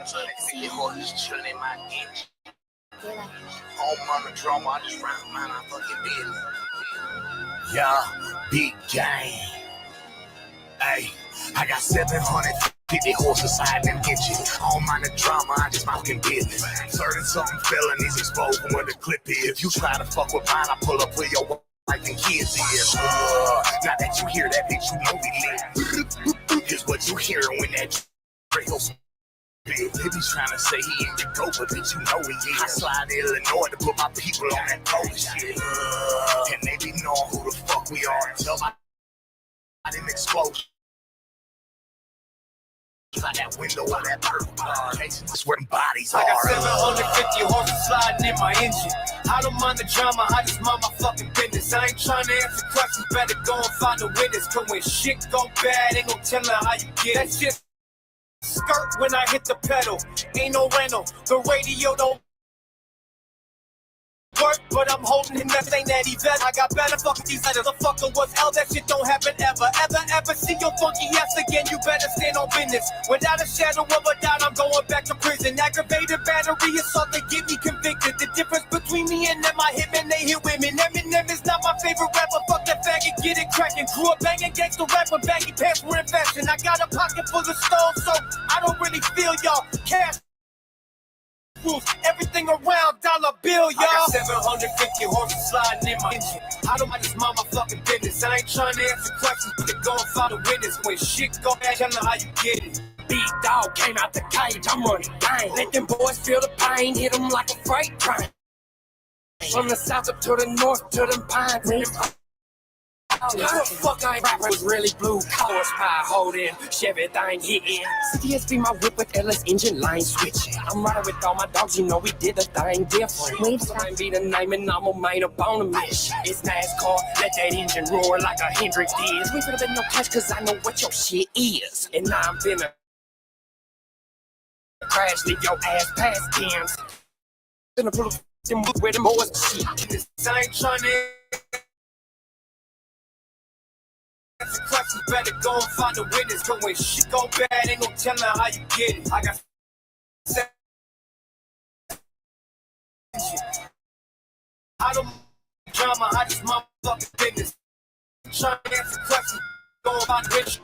150 horses chilling in my engine. Home on the drum, I just run my fucking business. Yeah, big game. Hey, I got 750 horses riding in engine. Home on the drama, I just fucking business. 30-something felonies exposed from where the clip is. If you try to fuck with mine, I pull up where your wife and kids is. Now that you hear that, bitch, you know we lit. Here's what you hear when that goes. They be trying to say he ain't the GOAT, but bitch, you know he is. I slide to Illinois to put my people on that golden shit. And they be knowing who the fuck we are until I didn't explode. Out that window of that purple car. That's where them bodies are. I got 750 horses sliding in my engine. I don't mind the drama, I just mind my fucking business. I ain't trying to answer questions, better go and find a witness. Cause when shit go bad, ain't no telling how you get that shit. Skirt when I hit the pedal, ain't no rental. The radio don't work, but I'm holding him. That ain't that event. I got better fucking these letters. The fucker was hell. That shit don't happen ever, ever see your funky ass again. You better stand on business. Without a shadow of a doubt, I'm going back to prison. Aggravated battery assault, they get me convicted. The difference between me and them, I hitmen, they hit women. Eminem is not my favorite rapper. Fuck that faggot, get it cracking. Grew up banging gangsta rap when baggy pants were in fashion. I got a pocket full of stones, so I don't really feel y'all. Cash everything around dollar bill, y'all. I got 750 horses sliding in my engine. I just mind my fucking business. I ain't trying to answer questions, but they go and find a witness. When shit go bad, tell them how you get it. Big dog came out the cage, I'm running gang. Let them boys feel the pain, hit them like a freight train. From the south up to the north, to them pines. How the fuck I ain't rappers really blue colors pie holding, Chevy thing hitting. CSV my whip with LS engine line switching. I'm riding with all my dogs, you know we did the thing different. Wave be the name and I'm a man up on a mission. It's NASCAR, let that engine roar like a Hendrix is. We finna bet no cash cause I know what your shit is. And now I'm finna crash, leave your ass past Tim's. Finna pull them where them boys shit. This ain't trying to questions, better go and find a witness. Cause when shit go bad, ain't no telling how you get it. I got I don't drama, I just my fucking business. Trying to answer questions, go and find a witness.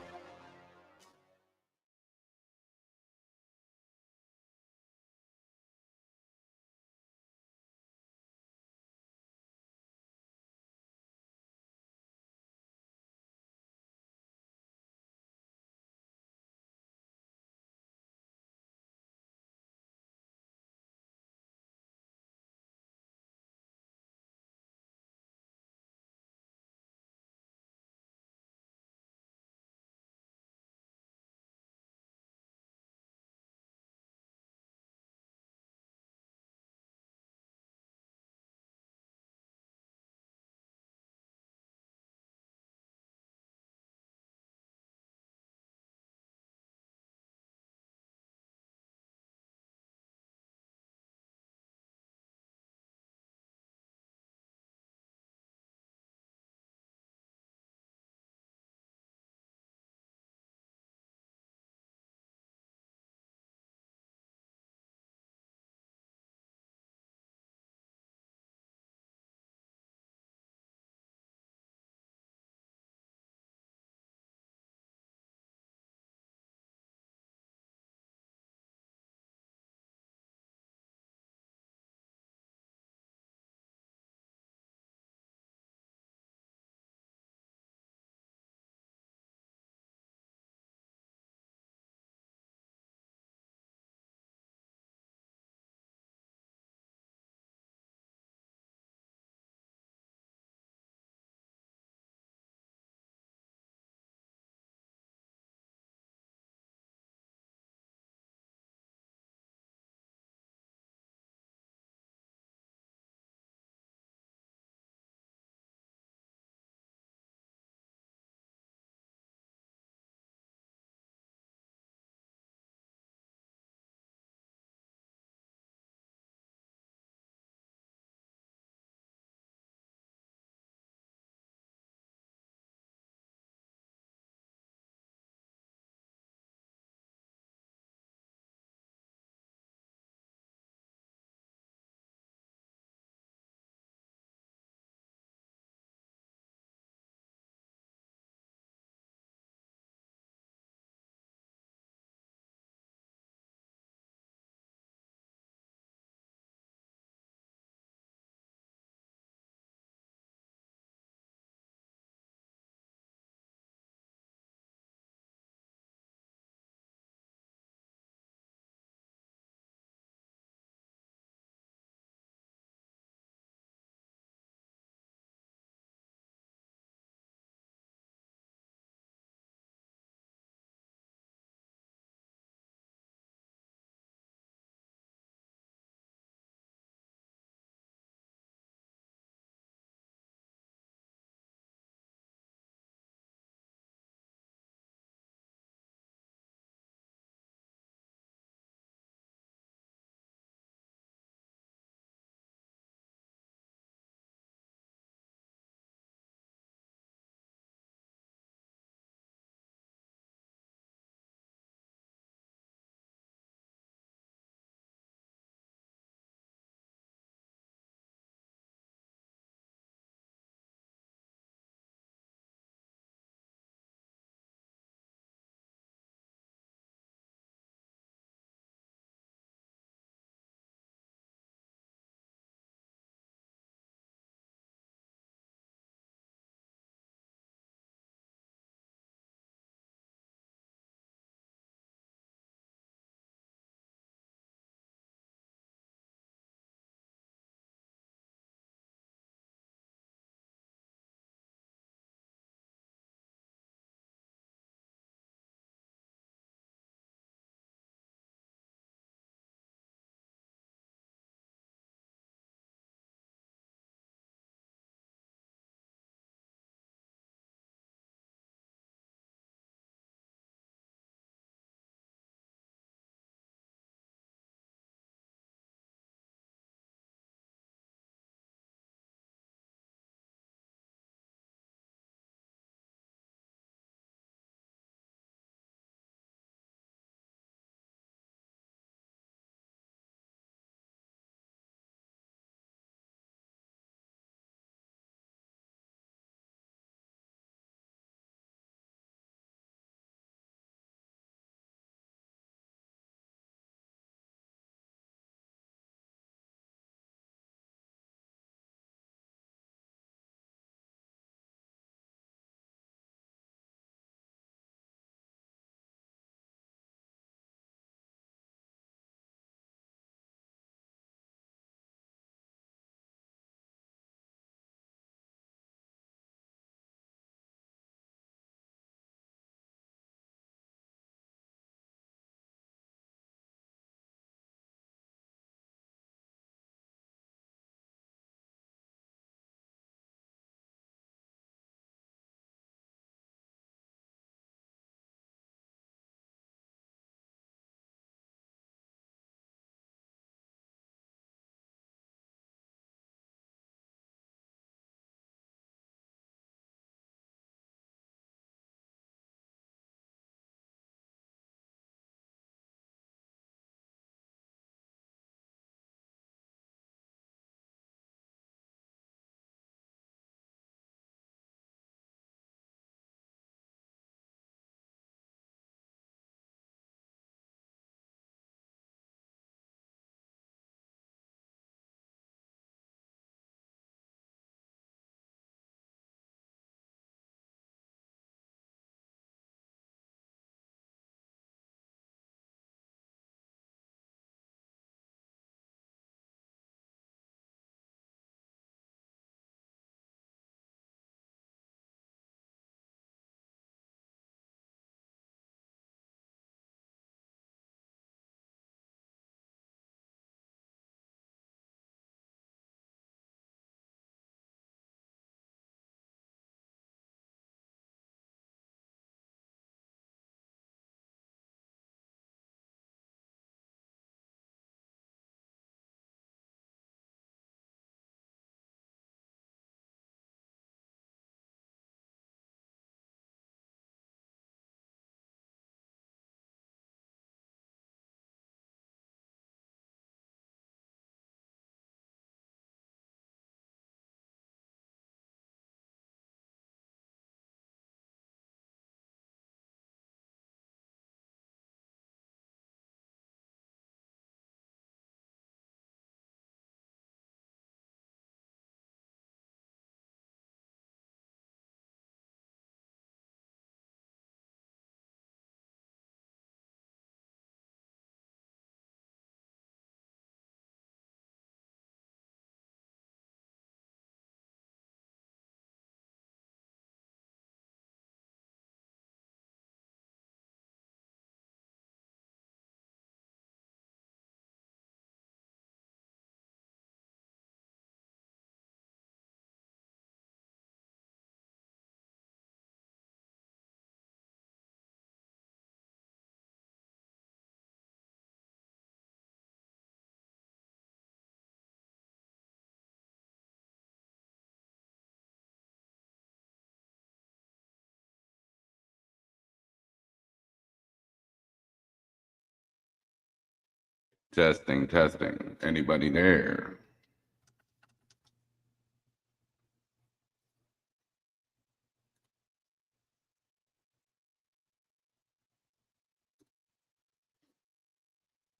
Testing, testing. Anybody there?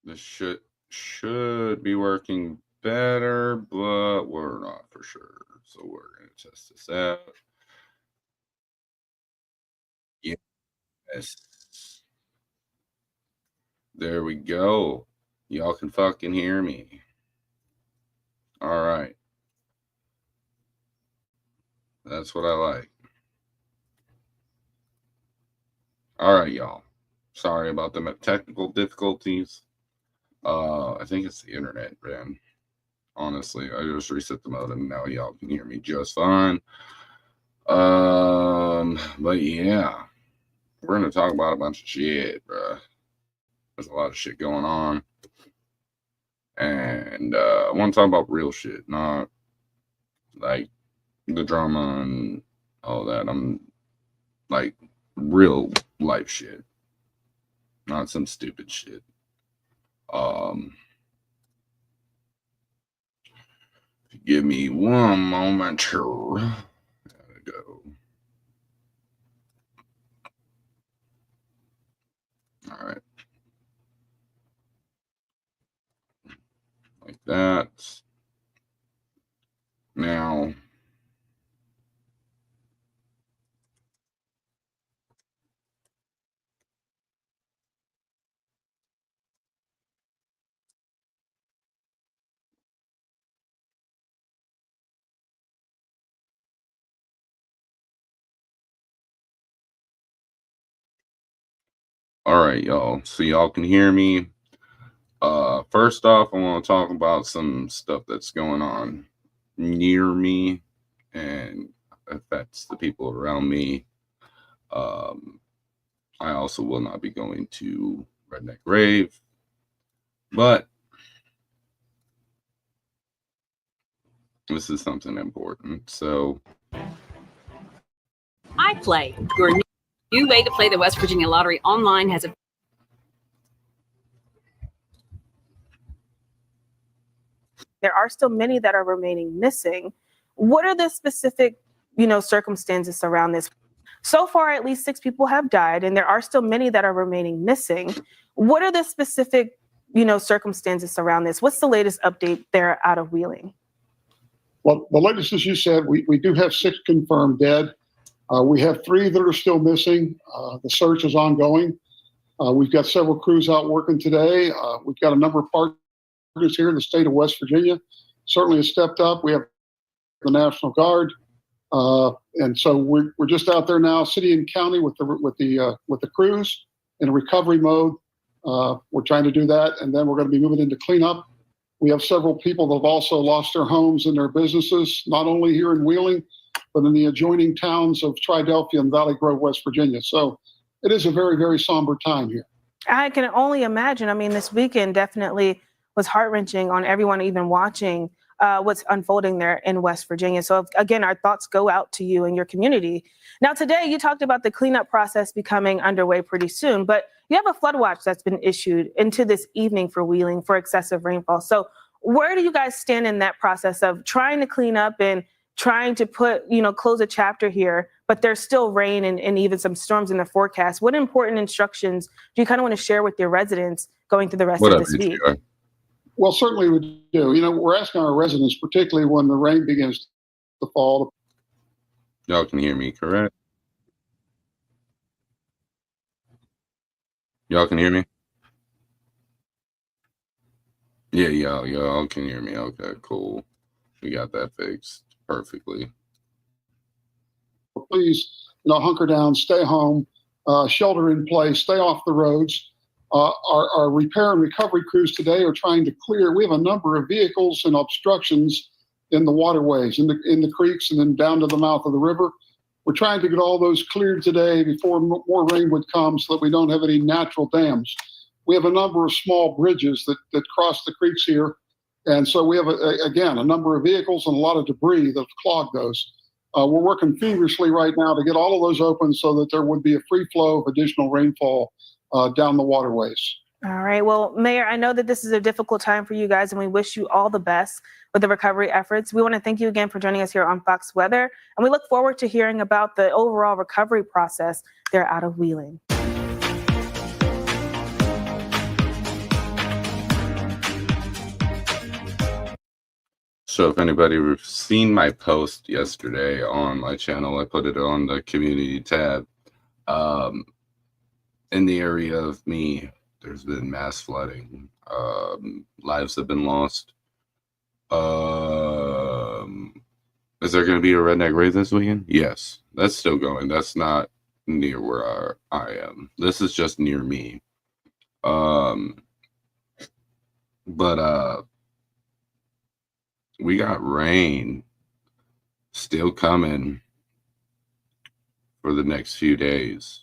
This should be working better, but we're not for sure. So we're going to test this out. Yes. There we go. Y'all can fucking hear me. All right. That's what I like. All right, y'all. Sorry about the technical difficulties. I think it's the internet, man. Honestly, I just reset the modem. Now y'all can hear me just fine. But yeah, we're gonna talk about a bunch of shit, bruh. There's a lot of shit going on, and I want to talk about real shit, not like the drama and all that. I'm like real life shit, not some stupid shit. Give me one moment here. Gotta go. All right. Like that. Now, all right, y'all. So y'all can hear me. First off, I want to talk about some stuff that's going on near me and affects the people around me. I also will not be going to Redneck Rave, but this is something important. So, iPlay, your new way to play the West Virginia Lottery online, has a there are still many that are remaining missing. What are the specific, circumstances around this? So far, at least 6 people have died, and there are still many that are remaining missing. What are the specific, circumstances around this? What's the latest update there out of Wheeling? Well, the latest, as you said, we do have 6 confirmed dead. We have 3 that are still missing. The search is ongoing. We've got several crews out working today. We've got a number of partners here in the state of West Virginia. Certainly has stepped up. We have the National Guard, and so we're just out there now, city and county, with the crews in a recovery mode. We're trying to do that, and then we're going to be moving into cleanup. We have several people that have also lost their homes and their businesses, not only here in Wheeling, but in the adjoining towns of Triadelphia and Valley Grove, West Virginia. So it is a very, very somber time here. I can only imagine. I mean, this weekend definitely was heart-wrenching on everyone even watching what's unfolding there in West Virginia. So again, our thoughts go out to you and your community. Now, today you talked about the cleanup process becoming underway pretty soon, but you have a flood watch that's been issued into this evening for Wheeling for excessive rainfall. So where do you guys stand in that process of trying to clean up and trying to close a chapter here, but there's still rain and even some storms in the forecast? What important instructions do you kind of want to share with your residents going through the rest of this week? Well, certainly we do. We're asking our residents, particularly when the rain begins to fall. Y'all can hear me, correct? Y'all can hear me? Yeah, y'all can hear me. Okay, cool. We got that fixed perfectly. Please, hunker down, stay home, shelter in place, stay off the roads. Our repair and recovery crews today are trying to clear. We have a number of vehicles and obstructions in the waterways, in the creeks, and then down to the mouth of the river. We're trying to get all those cleared today before more rain would come, so that we don't have any natural dams. We have a number of small bridges that cross the creeks here, and so we have a number of vehicles and a lot of debris that clogged those. We're working feverishly right now to get all of those open so that there would be a free flow of additional rainfall down the waterways. All right. Well, Mayor, I know that this is a difficult time for you guys, and we wish you all the best with the recovery efforts. We want to thank you again for joining us here on Fox Weather, and we look forward to hearing about the overall recovery process there out of Wheeling. So if anybody seen my post yesterday on my channel, I put it on the community tab. In the area of me, there's been mass flooding. Lives have been lost. Is there going to be a redneck rave this weekend? Yes, that's still going. That's not near where I am. This is just near me. But we got rain still coming for the next few days.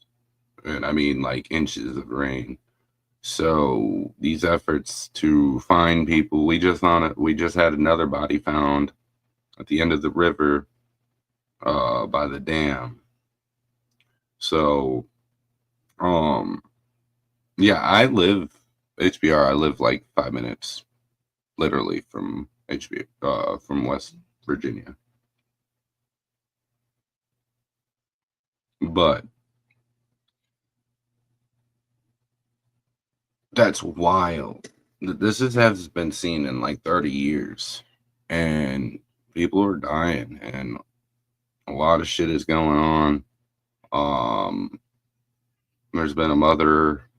And I mean like inches of rain. So these efforts to find people, we just had another body found at the end of the river by the dam. So yeah, I live like 5 minutes literally from from West Virginia. But that's wild. This has been seen in like 30 years, and people are dying, and a lot of shit is going on. There's been a mother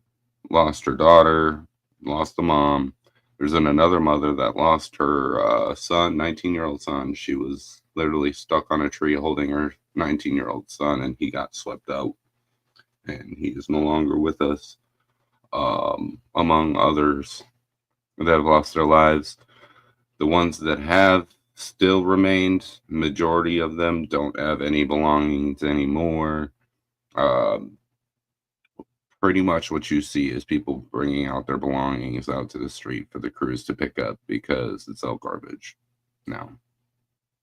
lost her daughter, lost the mom. There's been another mother that lost her son, 19-year-old son. She was literally stuck on a tree holding her 19-year-old son, and he got swept out, and he is no longer with us. Among others that have lost their lives. The ones that have still remained, majority of them don't have any belongings anymore. Pretty much what you see is people bringing out their belongings out to the street for the crews to pick up because it's all garbage now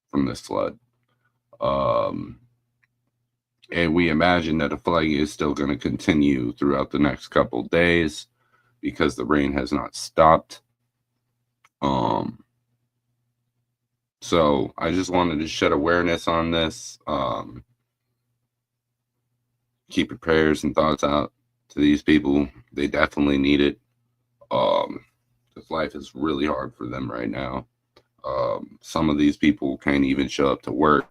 from this flood. And we imagine that the flooding is still going to continue throughout the next couple days because the rain has not stopped. So I just wanted to shed awareness on this. Keep your prayers and thoughts out to these people. They definitely need it. Because life is really hard for them right now. Some of these people can't even show up to work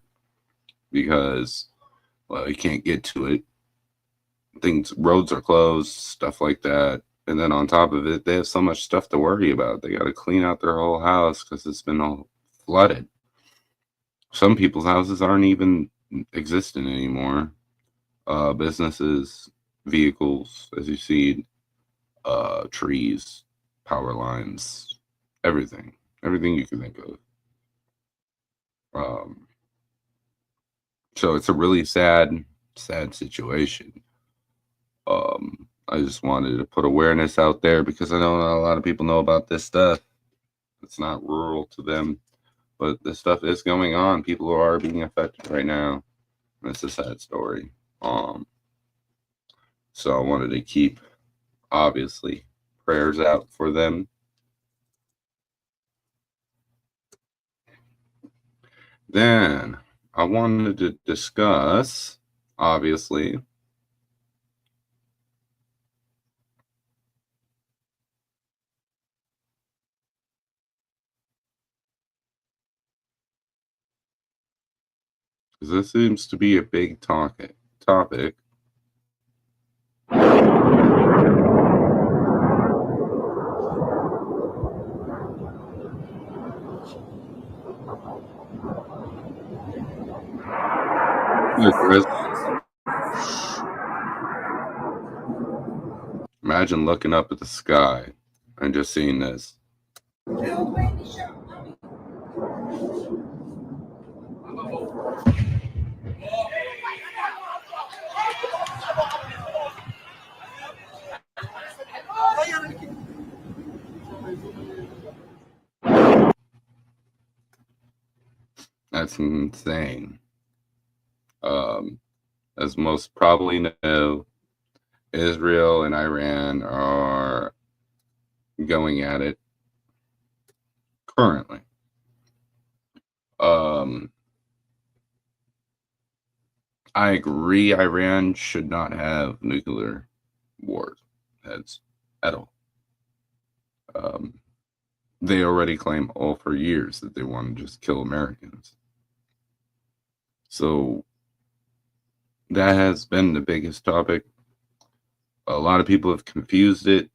because, well, you can't get to it. Roads are closed, stuff like that. And then on top of it, they have so much stuff to worry about. They got to clean out their whole house because it's been all flooded. Some people's houses aren't even existing anymore. Businesses, vehicles, as you see, trees, power lines, everything you can think of. So it's a really sad situation. I just wanted to put awareness out there because I know not a lot of people know about this stuff. It's not rural to them, but this stuff is going on. People are being affected right now. It's a sad story. So I wanted to keep, obviously, prayers out for them. Then I wanted to discuss, obviously, because this seems to be a big topic. Imagine looking up at the sky and just seeing this. That's insane. As most probably know, Israel and Iran are going at it currently. I agree Iran should not have nuclear warheads at all. They already claim all for years that they want to just kill Americans. So that has been the biggest topic. A lot of people have confused it,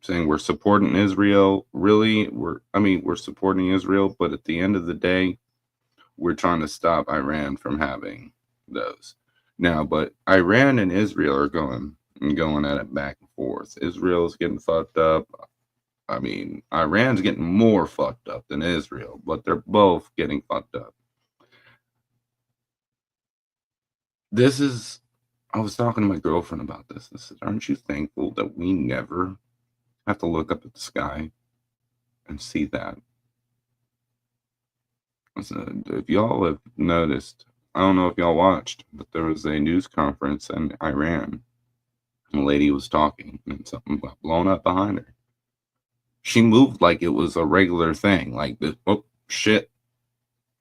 saying we're supporting Israel. Really, we're supporting Israel, but at the end of the day, we're trying to stop Iran from having those. Now, but Iran and Israel are going at it back and forth. Israel's getting fucked up. I mean, Iran's getting more fucked up than Israel, but they're both getting fucked up. I was talking to my girlfriend about this. I said, aren't you thankful that we never have to look up at the sky and see that? I said, if y'all have noticed, I don't know if y'all watched, but there was a news conference in Iran. And a lady was talking and something got blown up behind her. She moved like it was a regular thing. Like, oh, shit,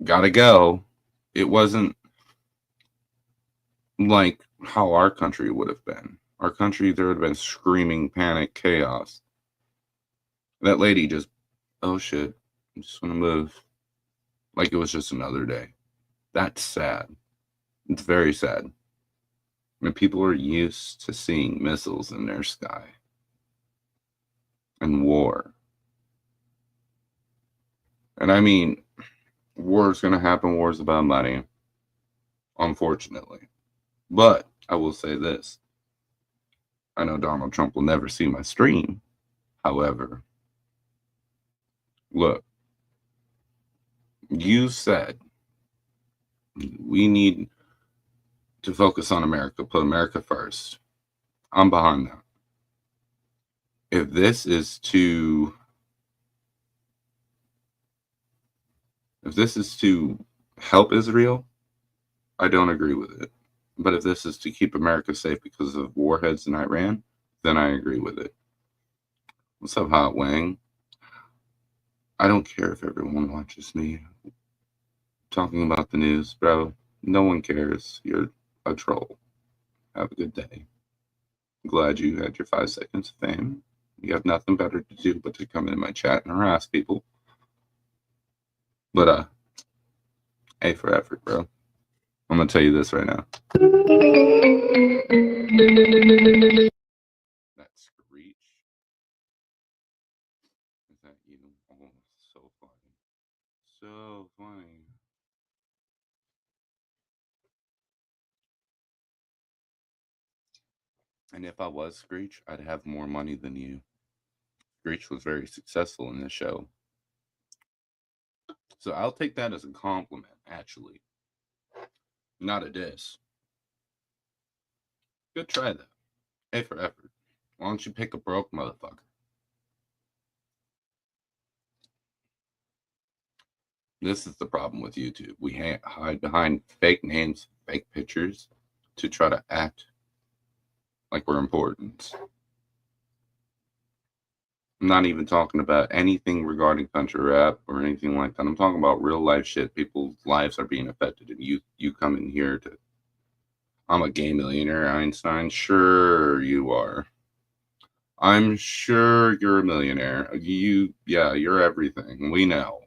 gotta go. It wasn't like how our country would have been. Our country, there would have been screaming, panic, chaos. That lady just, oh shit, I just want to move. Like it was just another day. That's sad. It's very sad. I mean, people are used to seeing missiles in their sky. And war. And I mean, war is going to happen. War is about money. Unfortunately. But I will say this. I know Donald Trump will never see my stream. However, look, you said we need to focus on America, put America first. I'm behind that. If this is to help Israel, I don't agree with it. But if this is to keep America safe because of warheads in Iran, then I agree with it. What's up, Hot Wang? I don't care if everyone watches me talking about the news, bro. No one cares. You're a troll. Have a good day. Glad you had your 5 seconds of fame. You have nothing better to do but to come into my chat and harass people. But, A for effort, bro. I'm going to tell you this right now. That screech. Is that you? Oh, so funny. So funny. And if I was Screech, I'd have more money than you. Screech was very successful in this show. So I'll take that as a compliment, actually. Not a diss. Good try, though. A for effort. Why don't you pick a broke motherfucker? This is the problem with YouTube. We hide behind fake names, fake pictures to try to act like we're important. I'm not even talking about anything regarding country rap or anything like that. I'm talking about real life shit. People's lives are being affected, and you come in here to, I'm a gay millionaire, Einstein. Sure you are. I'm sure you're a millionaire. You're everything. We know.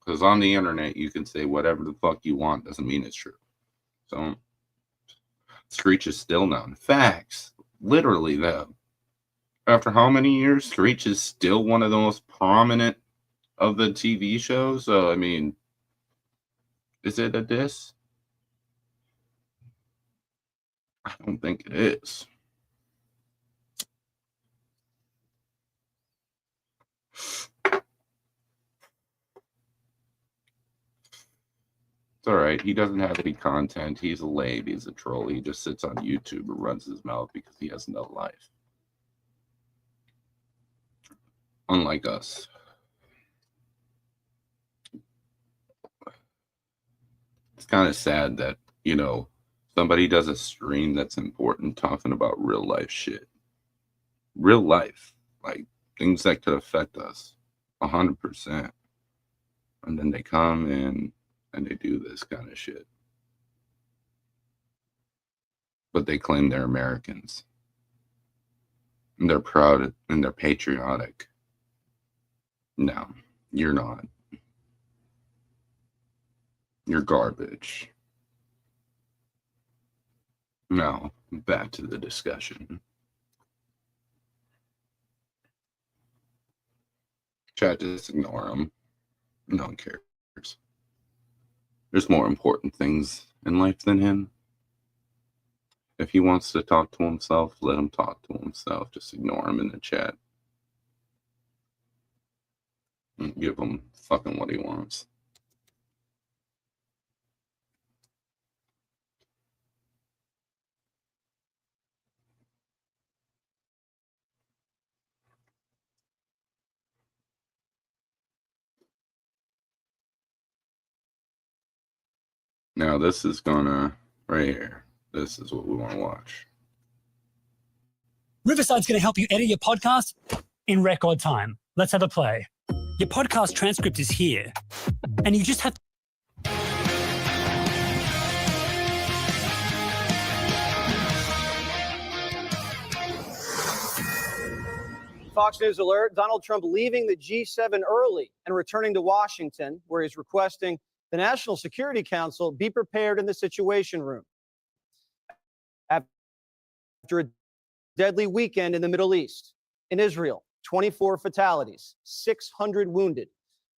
Because on the internet, you can say whatever the fuck you want. Doesn't mean it's true. So, Screech is still known. Facts. Literally, though. After how many years, Screech is still one of the most prominent of the TV shows. So, I mean, is it a diss? I don't think it is. It's all right. He doesn't have any content. He's a lame. He's a troll. He just sits on YouTube and runs his mouth because he has no life. Unlike us. It's kind of sad that, somebody does a stream that's important talking about real life shit. Real life. Like, things that could affect us 100%. And then they come in and they do this kind of shit. But they claim they're Americans. And they're proud and they're patriotic. No, you're not. You're garbage. Now, back to the discussion. Chat, just ignore him. No one cares. There's more important things in life than him. If he wants to talk to himself, let him talk to himself. Just ignore him in the chat. And give him fucking what he wants. Now this is gonna, right here, this is what we want to watch. Riverside's going to help you edit your podcast in record time. Let's have a play. Your podcast transcript is here, and you just have Fox News alert, Donald Trump leaving the G7 early and returning to Washington, where he's requesting the National Security Council be prepared in the Situation Room after a deadly weekend in the Middle East. In Israel, 24 fatalities, 600 wounded.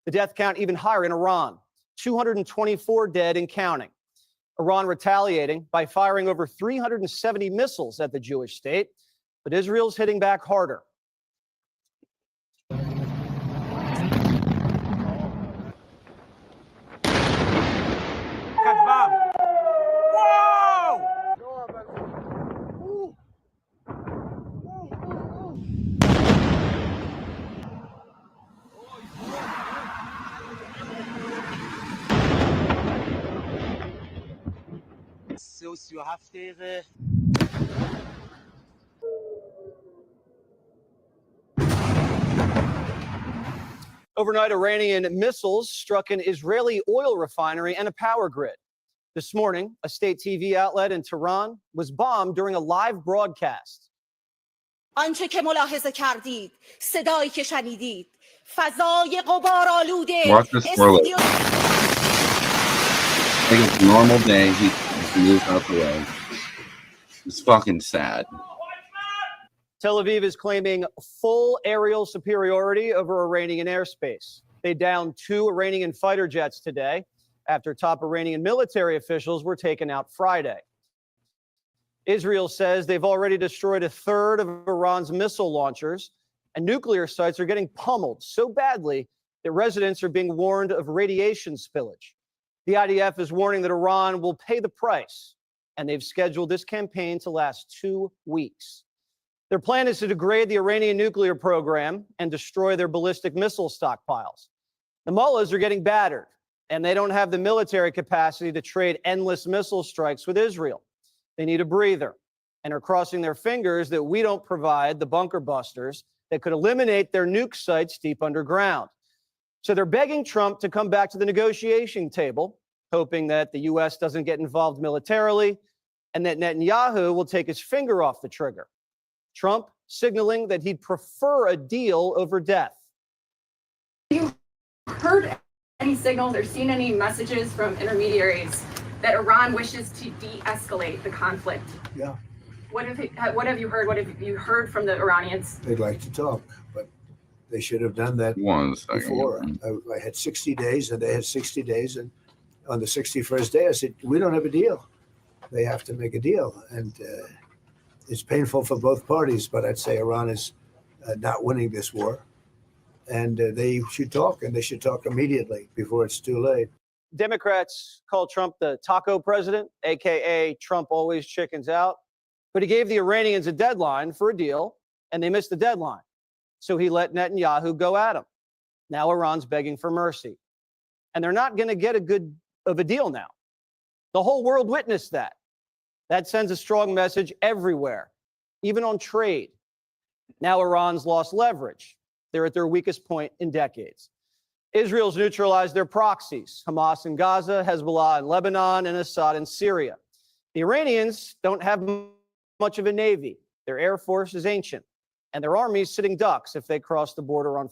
The death count even higher in Iran, 224 dead and counting. Iran retaliating by firing over 370 missiles at the Jewish state, but Israel's hitting back harder. Overnight, Iranian missiles struck an Israeli oil refinery and a power grid. This morning, a state TV outlet in Tehran was bombed during a live broadcast. آنچه که ملاحظه کردید، صدایی که شنیدید، فضای غبارآلوده. Watch this spoiler. Like it's a normal day, he moves out the way. It's fucking sad. Tel Aviv is claiming full aerial superiority over Iranian airspace. They downed 2 Iranian fighter jets today after top Iranian military officials were taken out Friday. Israel says they've already destroyed a third of Iran's missile launchers, and nuclear sites are getting pummeled so badly that residents are being warned of radiation spillage. The IDF is warning that Iran will pay the price, and they've scheduled this campaign to last 2 weeks. Their plan is to degrade the Iranian nuclear program and destroy their ballistic missile stockpiles. The mullahs are getting battered, and they don't have the military capacity to trade endless missile strikes with Israel. They need a breather and are crossing their fingers that we don't provide the bunker busters that could eliminate their nuke sites deep underground. So they're begging Trump to come back to the negotiation table, hoping that the U.S. doesn't get involved militarily and that Netanyahu will take his finger off the trigger. Trump signaling that he'd prefer a deal over death. Have you heard any signals or seen any messages from intermediaries that Iran wishes to de-escalate the conflict? Yeah. What have you heard? What have you heard from the Iranians? They'd like to talk, but they should have done that before. I had 60 days and they had 60 days. And on the 61st day, I said, we don't have a deal. They have to make a deal. And it's painful for both parties, but I'd say Iran is not winning this war. And they should talk, and they should talk immediately before it's too late. Democrats call Trump the taco president, a.k.a. Trump always chickens out. But he gave the Iranians a deadline for a deal, and they missed the deadline. So he let Netanyahu go at him. Now Iran's begging for mercy. And they're not going to get a good of a deal now. The whole world witnessed that. That sends a strong message everywhere, even on trade. Now Iran's lost leverage. They're at their weakest point in decades. Israel's neutralized their proxies, Hamas in Gaza, Hezbollah in Lebanon, and Assad in Syria. The Iranians don't have much of a navy. Their air force is ancient, and their army is sitting ducks if they cross the border on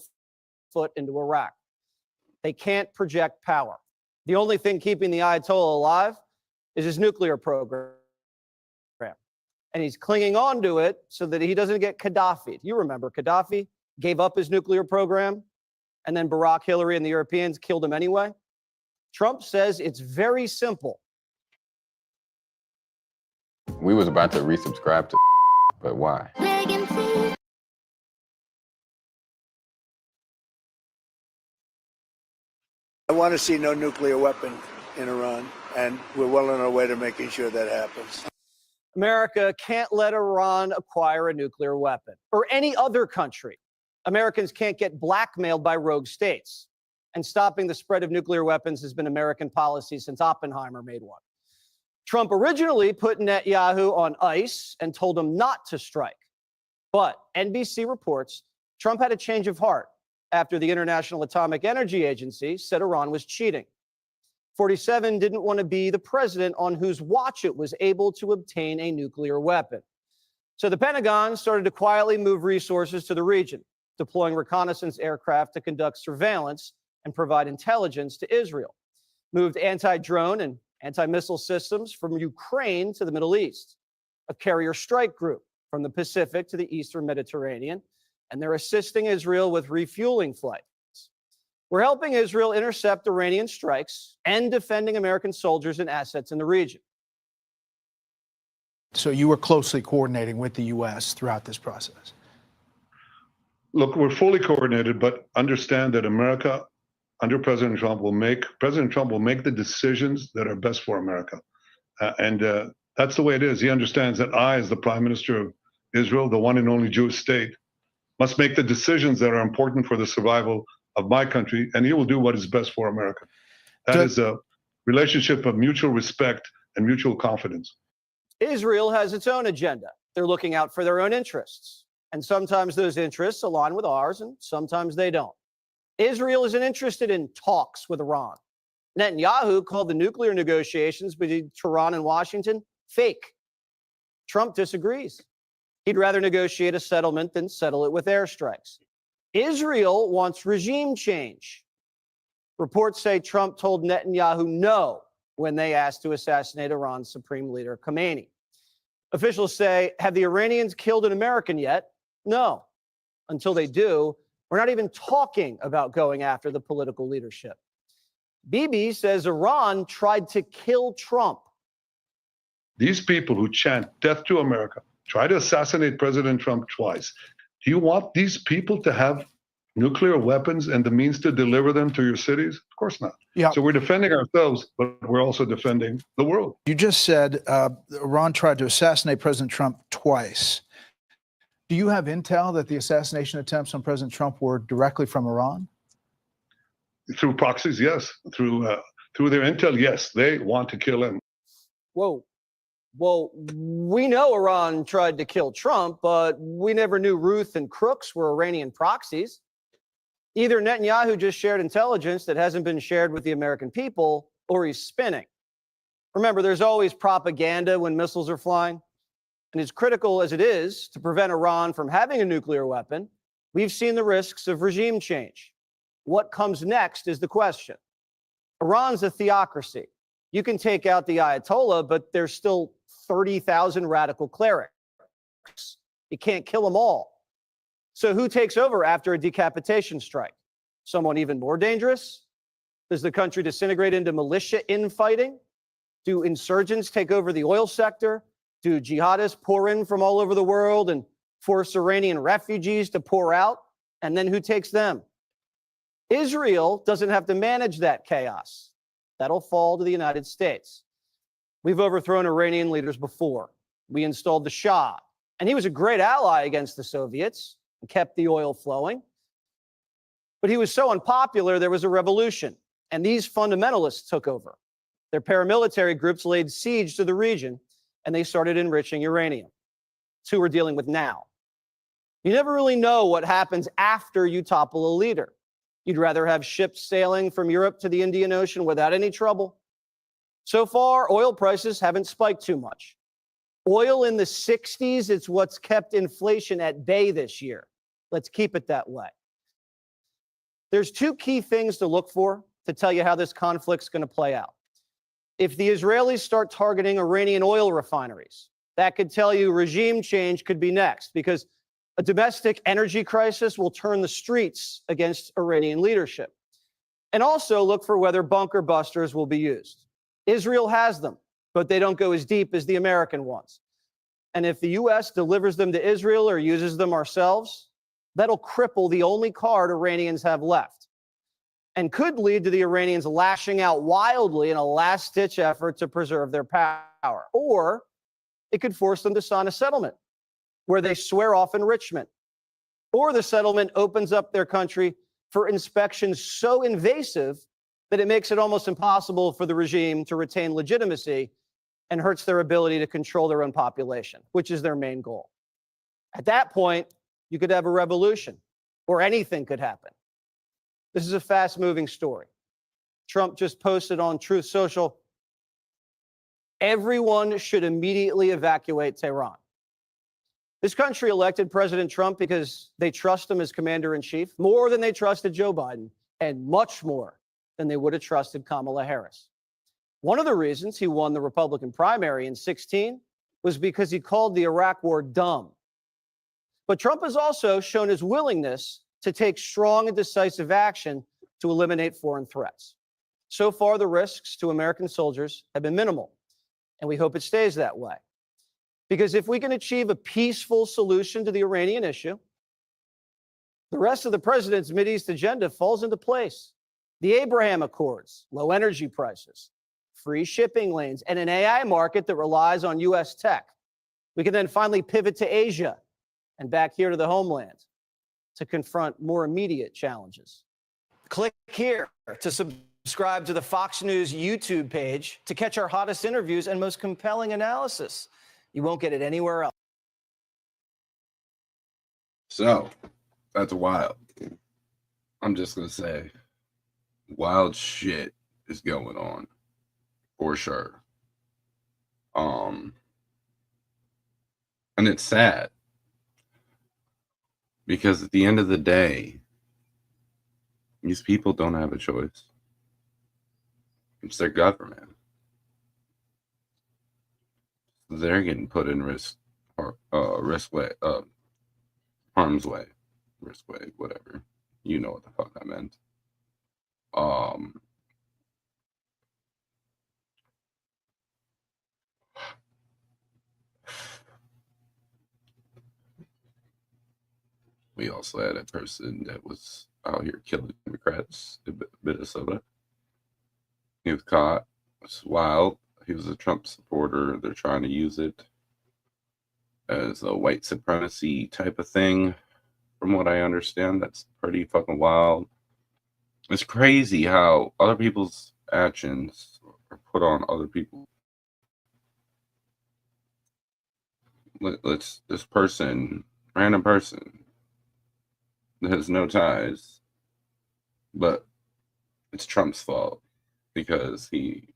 foot into Iraq. They can't project power. The only thing keeping the Ayatollah alive is his nuclear program. And he's clinging on to it so that he doesn't get Gaddafi. You remember Gaddafi gave up his nuclear program, and then Barack, Hillary, and the Europeans killed him anyway. Trump says it's very simple. We was about to resubscribe to, but why? I want to see no nuclear weapon in Iran, and we're well on our way to making sure that happens. America can't let Iran acquire a nuclear weapon, or any other country. Americans can't get blackmailed by rogue states. And stopping the spread of nuclear weapons has been American policy since Oppenheimer made one. Trump originally put Netanyahu on ice and told him not to strike. But NBC reports Trump had a change of heart after the International Atomic Energy Agency said Iran was cheating. 47 didn't want to be the president on whose watch it was able to obtain a nuclear weapon. So the Pentagon started to quietly move resources to the region, deploying reconnaissance aircraft to conduct surveillance and provide intelligence to Israel. Moved anti-drone and anti-missile systems from Ukraine to the Middle East. A carrier strike group from the Pacific to the Eastern Mediterranean, and they're assisting Israel with refueling flights. We're helping Israel intercept Iranian strikes and defending American soldiers and assets in the region. So you were closely coordinating with the U.S. throughout this process? Look, we're fully coordinated, but understand that America, under President Trump, will make the decisions that are best for America. And that's the way it is. He understands that I, as the Prime Minister of Israel, the one and only Jewish state, must make the decisions that are important for the survival of my country, and he will do what is best for America. That is a relationship of mutual respect and mutual confidence. Israel has its own agenda. They're looking out for their own interests. And sometimes those interests align with ours, and sometimes they don't. Israel isn't interested in talks with Iran. Netanyahu called the nuclear negotiations between Tehran and Washington fake. Trump disagrees. He'd rather negotiate a settlement than settle it with airstrikes. Israel wants regime change. Reports say Trump told Netanyahu no when they asked to assassinate Iran's Supreme Leader Khamenei. Officials say, have the Iranians killed an American yet? No. Until they do, we're not even talking about going after the political leadership. Bibi says Iran tried to kill Trump. These people who chant death to America, try to assassinate President Trump twice. Do you want these people to have nuclear weapons and the means to deliver them to your cities? Of course not. Yeah. So we're defending ourselves, but we're also defending the world. You just said Iran tried to assassinate President Trump twice. Do you have intel that the assassination attempts on President Trump were directly from Iran? Through proxies, yes. Through their intel, yes. They want to kill him. Whoa. Well, we know Iran tried to kill Trump, but we never knew Ruth and Crooks were Iranian proxies. Either Netanyahu just shared intelligence that hasn't been shared with the American people, or he's spinning. Remember, there's always propaganda when missiles are flying. And as critical as it is to prevent Iran from having a nuclear weapon, we've seen the risks of regime change. What comes next is the question. Iran's a theocracy. You can take out the Ayatollah, but there's still 30,000 radical clerics. You can't kill them all. So who takes over after a decapitation strike? Someone even more dangerous? Does the country disintegrate into militia infighting? Do insurgents take over the oil sector? Do jihadists pour in from all over the world and force Iranian refugees to pour out? And then who takes them? Israel doesn't have to manage that chaos. That'll fall to the United States. We've overthrown Iranian leaders before. We installed the Shah, and he was a great ally against the Soviets and kept the oil flowing. But he was so unpopular, there was a revolution, and these fundamentalists took over. Their paramilitary groups laid siege to the region, and they started enriching uranium. It's who we're dealing with now. You never really know what happens after you topple a leader. You'd rather have ships sailing from Europe to the Indian Ocean without any trouble. So far, oil prices haven't spiked too much. Oil in the 60s, it's what's kept inflation at bay this year. Let's keep it that way. There's two key things to look for to tell you how this conflict's going to play out. If the Israelis start targeting Iranian oil refineries, that could tell you regime change could be next, because a domestic energy crisis will turn the streets against Iranian leadership. And also look for whether bunker busters will be used. Israel has them, but they don't go as deep as the American ones. And if the U.S. delivers them to Israel or uses them ourselves, that'll cripple the only card Iranians have left, and could lead to the Iranians lashing out wildly in a last-ditch effort to preserve their power. Or it could force them to sign a settlement where they swear off enrichment. Or the settlement opens up their country for inspections so invasive that it makes it almost impossible for the regime to retain legitimacy and hurts their ability to control their own population, which is their main goal. At that point, you could have a revolution, or anything could happen. This is a fast-moving story. Trump just posted on Truth Social, everyone should immediately evacuate Tehran. This country elected President Trump because they trust him as commander-in-chief more than they trusted Joe Biden, and much more than they would have trusted Kamala Harris. One of the reasons he won the Republican primary in 2016 was because he called the Iraq war dumb. But Trump has also shown his willingness to take strong and decisive action to eliminate foreign threats. So far, the risks to American soldiers have been minimal, and we hope it stays that way. Because if we can achieve a peaceful solution to the Iranian issue, the rest of the president's Mideast agenda falls into place. The Abraham Accords, low energy prices, free shipping lanes, and an AI market that relies on U.S. tech. We can then finally pivot to Asia and back here to the homeland to confront more immediate challenges. Click here to subscribe to the Fox News YouTube page to catch our hottest interviews and most compelling analysis. You won't get it anywhere else. So, that's wild. I'm just going to say, wild shit is going on, for sure. And it's sad, because at the end of the day, these people don't have a choice. It's their government. They're getting put in harm's way, whatever. You know what the fuck I meant. We also had a person that was out here killing Democrats in Minnesota. He was caught. It's wild. He was a Trump supporter. They're trying to use it as a white supremacy type of thing. From what I understand, that's pretty fucking wild. It's crazy how other people's actions are put on other people. This person, random person, that has no ties, but it's Trump's fault because he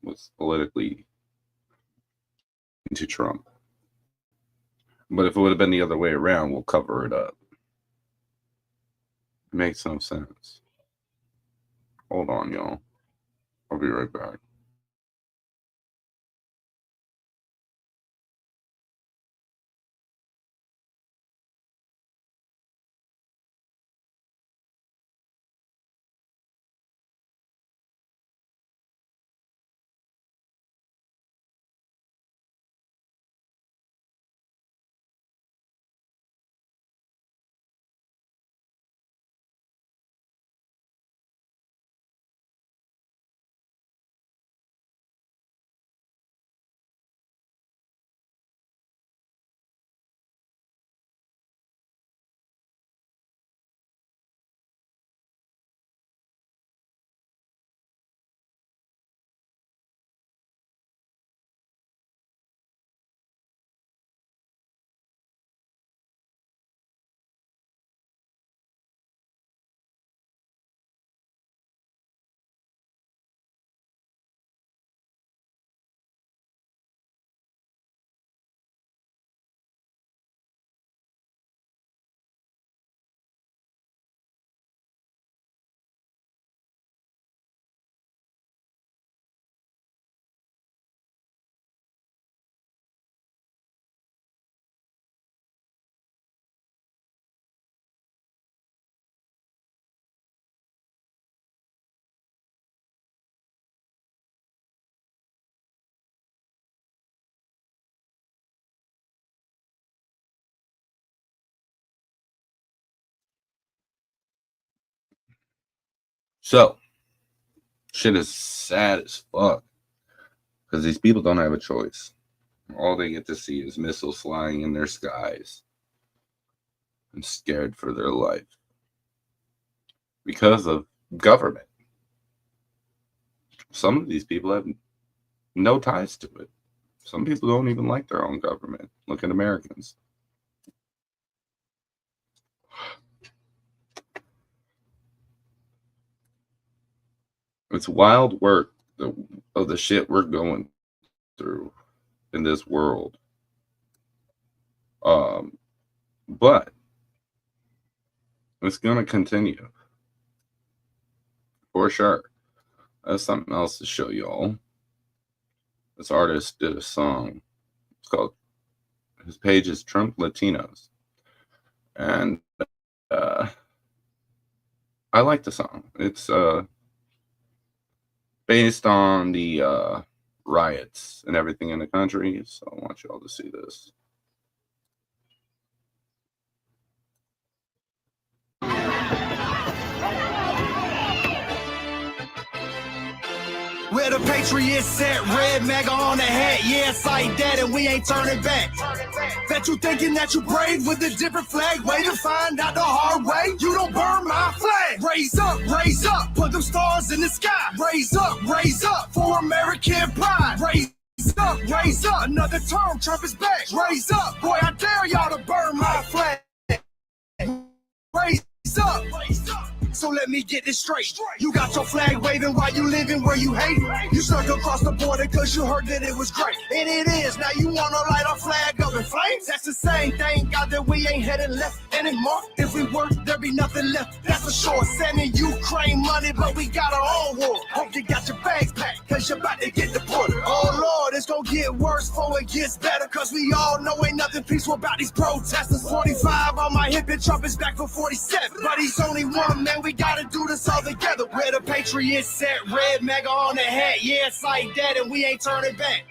was politically into Trump. But if it would have been the other way around, we'll cover it up. It makes no sense. Hold on, y'all. I'll be right back. So, shit is sad as fuck because these people don't have a choice. All they get to see is missiles flying in their skies. I'm scared for their life because of government. Some of these people have no ties to it. Some people don't even like their own government. Look at Americans. It's wild work of the shit we're going through in this world. But it's going to continue for sure. That's something else to show y'all. This artist did a song. It's called, his page is Trump Latinos. And I like the song. It's based on the riots and everything in the country. So I want y'all to see this. Where the Patriots at, red mega on the hat, yeah, it's like that, and we ain't turning back. Bet you thinking that you brave with a different flag, way to find out the hard way, you don't burn my flag. Raise up, put them stars in the sky. Raise up, for American pride. Raise up, another term, Trump is back. Raise up, boy, I dare y'all to burn my flag. Raise up. So let me get this straight. You got your flag waving while you living where you hate. You snuck across the border cause you heard that it was great. And it is. Now you wanna light our flag up in flames? That's the same thing, God, that we ain't heading left anymore. If we were, there'd be nothing left. That's for sure. Sending Ukraine money, but we got our own war. Hope you got your bags packed cause you're about to get deported. Oh Lord, it's gonna get worse before it gets better. Cause we all know ain't nothing peaceful about these protesters. 45 on my hip and Trump is back for 47. But he's only one, man. We gotta do this all together. Where the Patriots at, red mega on the hat, yeah, it's like that, and we ain't turning back.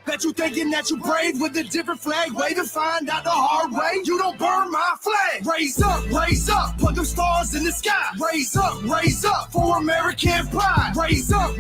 Bet you thinking that you brave with a different flag, way to find out the hard way, you don't burn my flag. Raise up, put them stars in the sky. Raise up, for American pride. Raise up,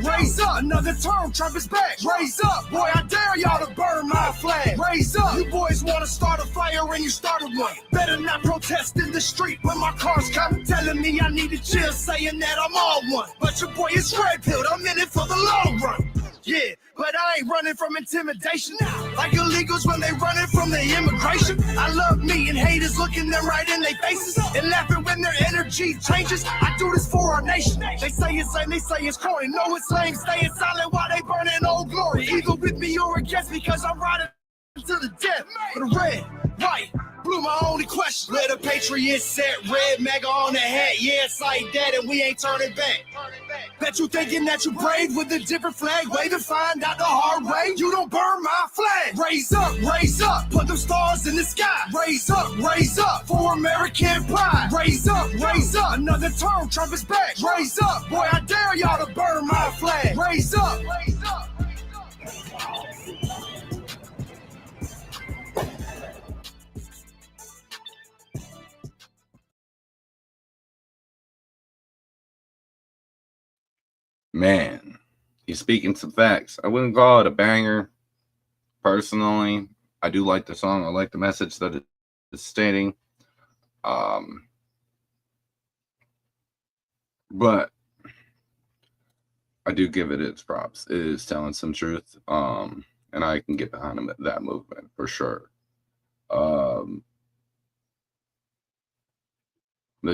another term, Trump is back. Raise up, boy, I dare y'all to burn my flag. Raise up, you boys wanna start a fire and you started one. Better not protest in the street when my car's come, telling me I need to chill, saying that I'm on one. But your boy is red-pilled, I'm in it for the long run. Yeah, but I ain't running from intimidation. Like illegals when they running from the immigration. I love me and haters looking them right in their faces and laughing when their energy changes. I do this for our nation. They say it's lame, they say it's corny. No, it's lame, staying silent while they burning Old Glory. Either with me or against me, cause I'm riding to the death. For the red, white, blue, my only question. Where the Patriots at, red mega on the hat, yeah, it's like that, and we ain't turning back. Bet you thinking that you brave with a different flag, way to find out the hard way, you don't burn my flag. Raise up, put them stars in the sky. Raise up, for American pride. Raise up, another term, Trump is back. Raise up, boy, I dare y'all to burn my flag. Raise up. Man, he's speaking some facts. I wouldn't call it a banger. Personally, I do like the song. I like the message that it's stating. But I do give it its props. It is telling some truth. And I can get behind that movement for sure. The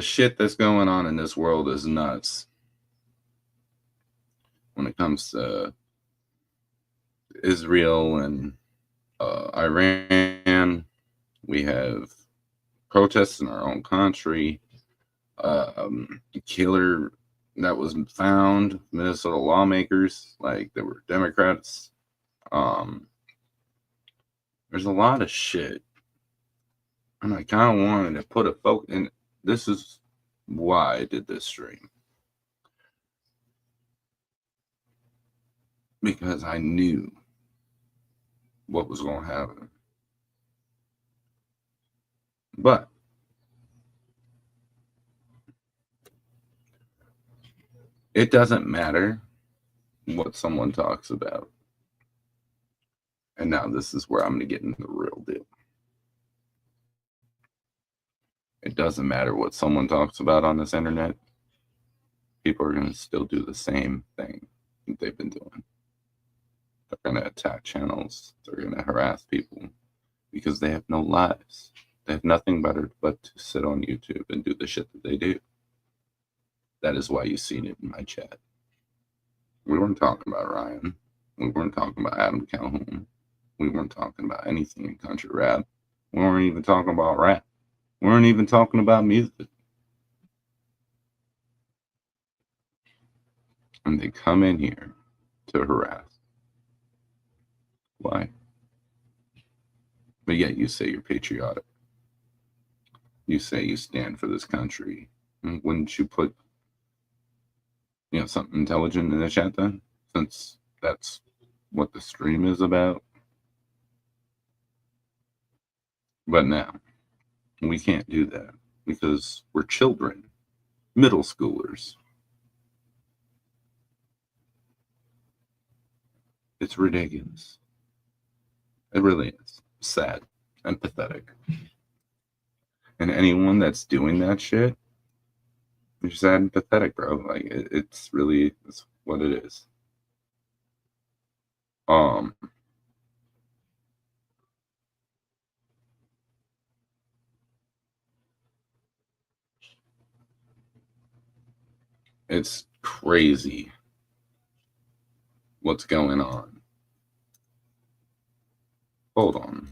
shit that's going on in this world is nuts. When it comes to Israel and Iran, we have protests in our own country. Killer that was found, Minnesota lawmakers, like they were Democrats. There's a lot of shit. And I kind of wanted to put a focus, and this is why I did this stream. Because I knew what was going to happen. But It doesn't matter what someone talks about. And now this is where I'm going to get into the real deal. It doesn't matter what someone talks about on this internet. People are going to still do the same thing that they've been doing. They're going to attack channels. They're going to harass people because they have no lives. They have nothing better but to sit on YouTube and do the shit that they do. That is why you seen it in my chat. We weren't talking about Ryan. We weren't talking about Adam Calhoun. We weren't talking about anything in country rap. We weren't even talking about rap. We weren't even talking about music. And they come in here to harass. Why? But yet you say you're patriotic. You say you stand for this country. Wouldn't you put, something intelligent in the chat then? Since that's what the stream is about. But now, we can't do that because we're children, middle schoolers. It's ridiculous. It really is. Sad and pathetic. And anyone that's doing that shit, you're sad and pathetic, bro. Like, it's what it is. It's crazy what's going on. Hold on.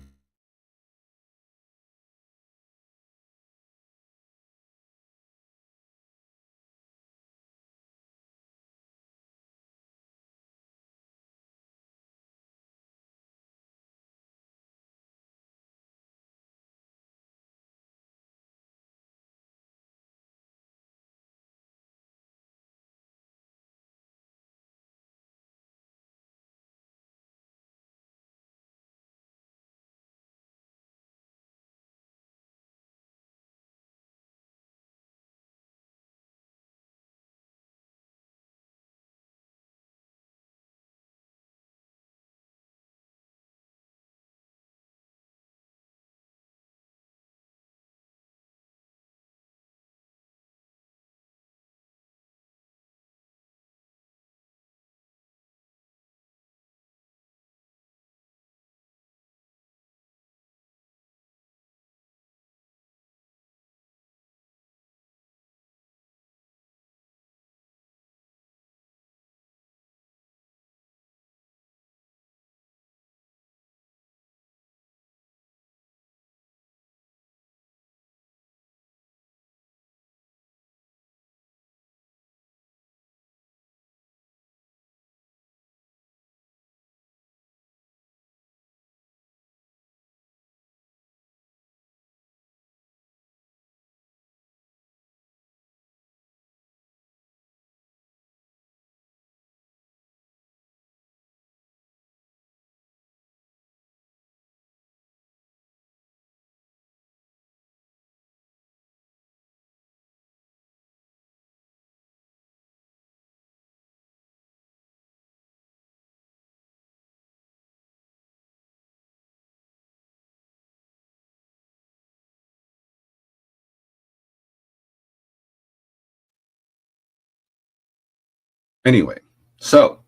Anyway, so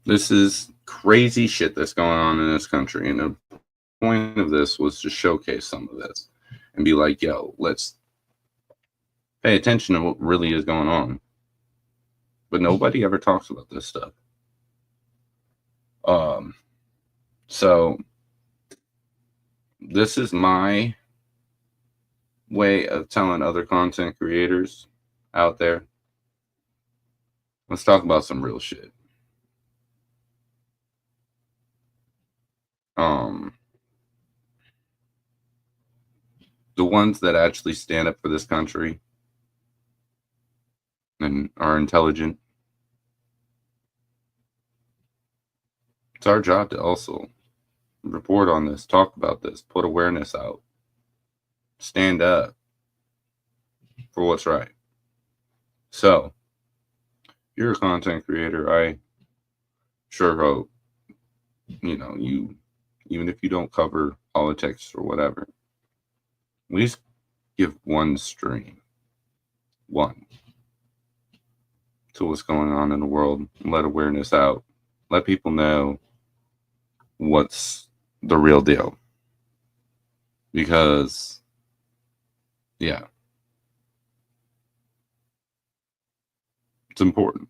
this is crazy shit that's going on in this country. And the point of this was to showcase some of this and be like, yo, let's pay attention to what really is going on. But nobody ever talks about this stuff. So this is my way of telling other content creators out there, let's talk about some real shit. The ones that actually stand up for this country and are intelligent, it's our job to also report on this, talk about this, put awareness out, stand up. for what's right. So, you're a content creator. I sure hope, you, even if you don't cover politics or whatever, at least give one stream, one, to what's going on in the world. Let awareness out. Let people know what's the real deal. Because, yeah, it's important.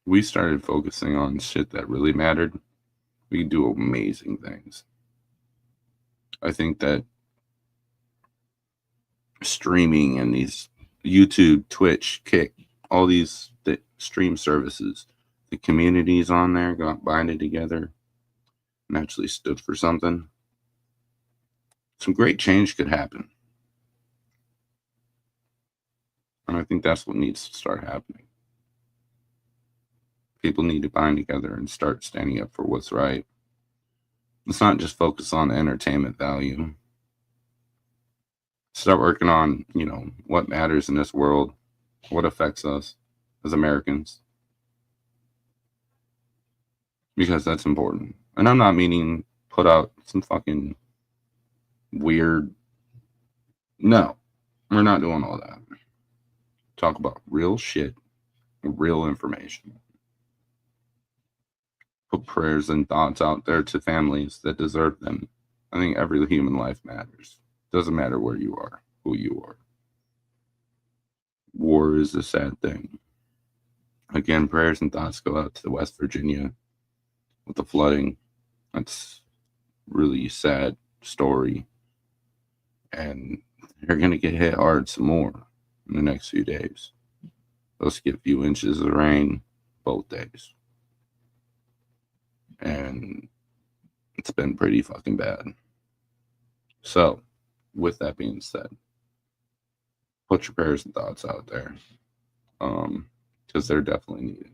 We started focusing on shit that really mattered. We can do amazing things. I think that streaming and these YouTube, Twitch, Kick, all these stream services, the communities on there got binded together and actually stood for something. Some great change could happen. And I think that's what needs to start happening. People need to bind together and start standing up for what's right. Let's not just focus on the entertainment value. Start working on, what matters in this world, what affects us as Americans. Because that's important. And I'm not meaning put out some fucking weird. No, we're not doing all that. Talk about real shit, real information. Put prayers and thoughts out there to families that deserve them. I think every human life matters. Doesn't matter where you are, who you are. War is a sad thing. Again, prayers and thoughts go out to West Virginia with the flooding. That's really sad story. And you're going to get hit hard some more in the next few days. Let's get a few inches of rain both days. And it's been pretty fucking bad. So, with that being said, put your prayers and thoughts out there, because they're definitely needed.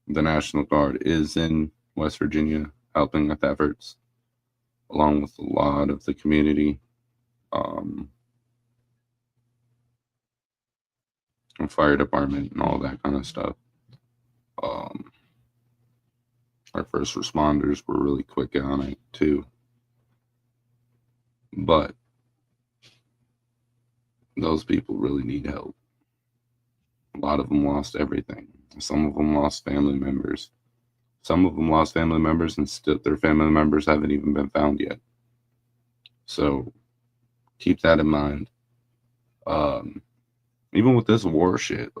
The National Guard is in West Virginia helping with efforts, along with a lot of the community, and fire department and all that kind of stuff. Our first responders were really quick on it too. But those people really need help. A lot of them lost everything. Some of them lost family members. Some of them lost family members and still their family members haven't even been found yet. So keep that in mind. Even with this war shit,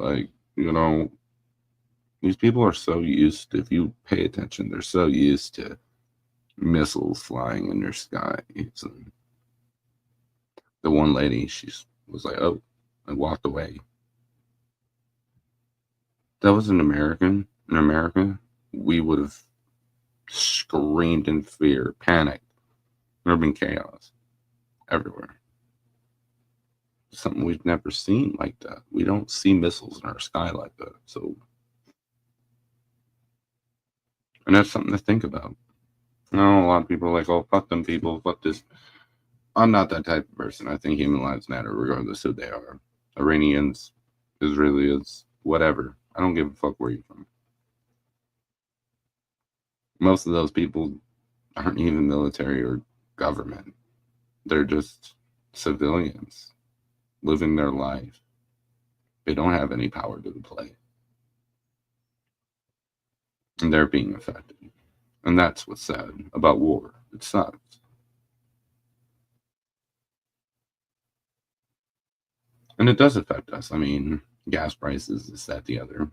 these people are so used to, if you pay attention, they're so used to missiles flying in their skies. And the one lady, she was like, oh, and walked away. That was an American. In America, we would have screamed in fear, panicked. There would have been chaos everywhere. Something we've never seen like that. We don't see missiles in our sky like that. So, and that's something to think about. I know a lot of people are like, oh, fuck them people, fuck this. I'm not that type of person. I think human lives matter regardless of who they are. Iranians, Israelis, whatever. I don't give a fuck where you're from. Most of those people aren't even military or government. They're just civilians living their life. They don't have any power to play. And they're being affected. And that's what's sad about war. It sucks. And it does affect us. I mean, gas prices, this, that, the other.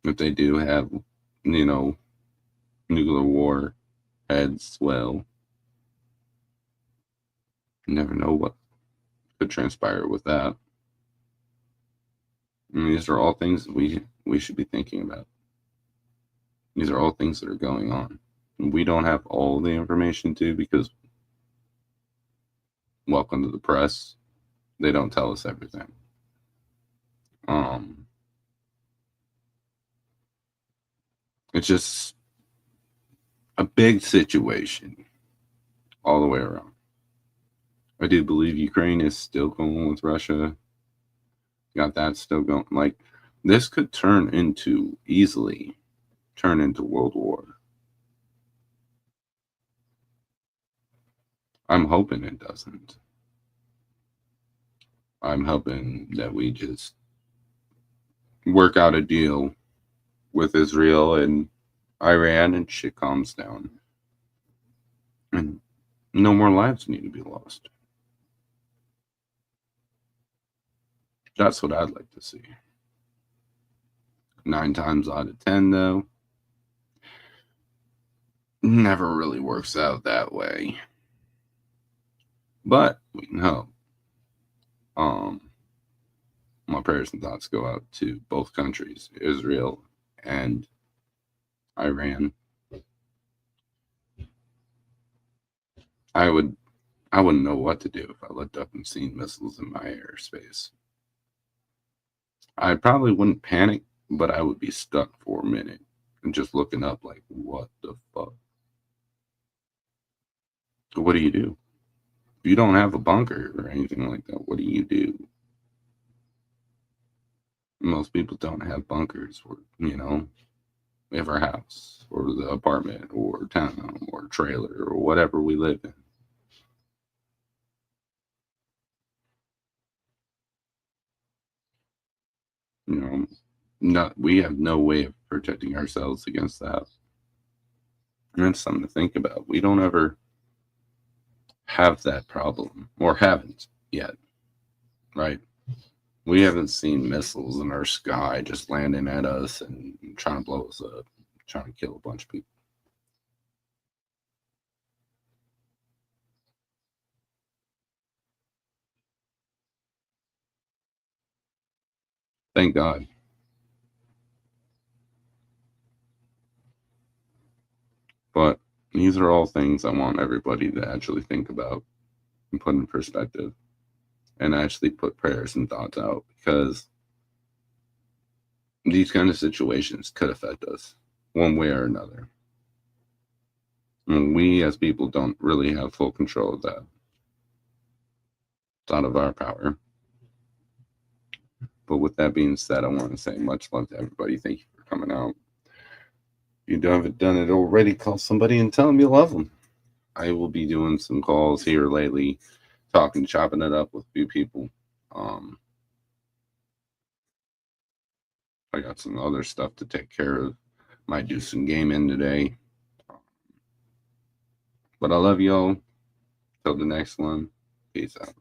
If they do have, nuclear war heads, well, you never know what could transpire with that. I mean, these are all things that we should be thinking about. These are all things that are going on. And we don't have all the information too, because welcome to the press. They don't tell us everything. It's just a big situation all the way around. I do believe Ukraine is still going with Russia. Got that still going. Like, this could easily turn into World War. I'm hoping it doesn't. I'm hoping that we just work out a deal with Israel and Iran and shit calms down. And no more lives need to be lost. That's what I'd like to see. 9 times out of 10, though, never really works out that way. But we can hope. My prayers and thoughts go out to both countries, Israel and Iran. I wouldn't know what to do if I looked up and seen missiles in my airspace. I probably wouldn't panic, but I would be stuck for a minute and just looking up like, what the fuck? What do you do? If you don't have a bunker or anything like that, what do you do? Most people don't have bunkers, or, we have our house or the apartment or townhome or trailer or whatever we live in. We have no way of protecting ourselves against that. And that's something to think about. We don't ever have that problem, or haven't yet, right? We haven't seen missiles in our sky just landing at us and trying to blow us up, trying to kill a bunch of people. Thank God. But these are all things I want everybody to actually think about and put in perspective and actually put prayers and thoughts out, because these kind of situations could affect us one way or another. And we as people don't really have full control of that. It's out of our power. But with that being said, I want to say much love to everybody. Thank you for coming out. If you haven't done it already, call somebody and tell them you love them. I will be doing some calls here lately, chopping it up with a few people. I got some other stuff to take care of. Might do some gaming today. But I love y'all. Till the next one. Peace out.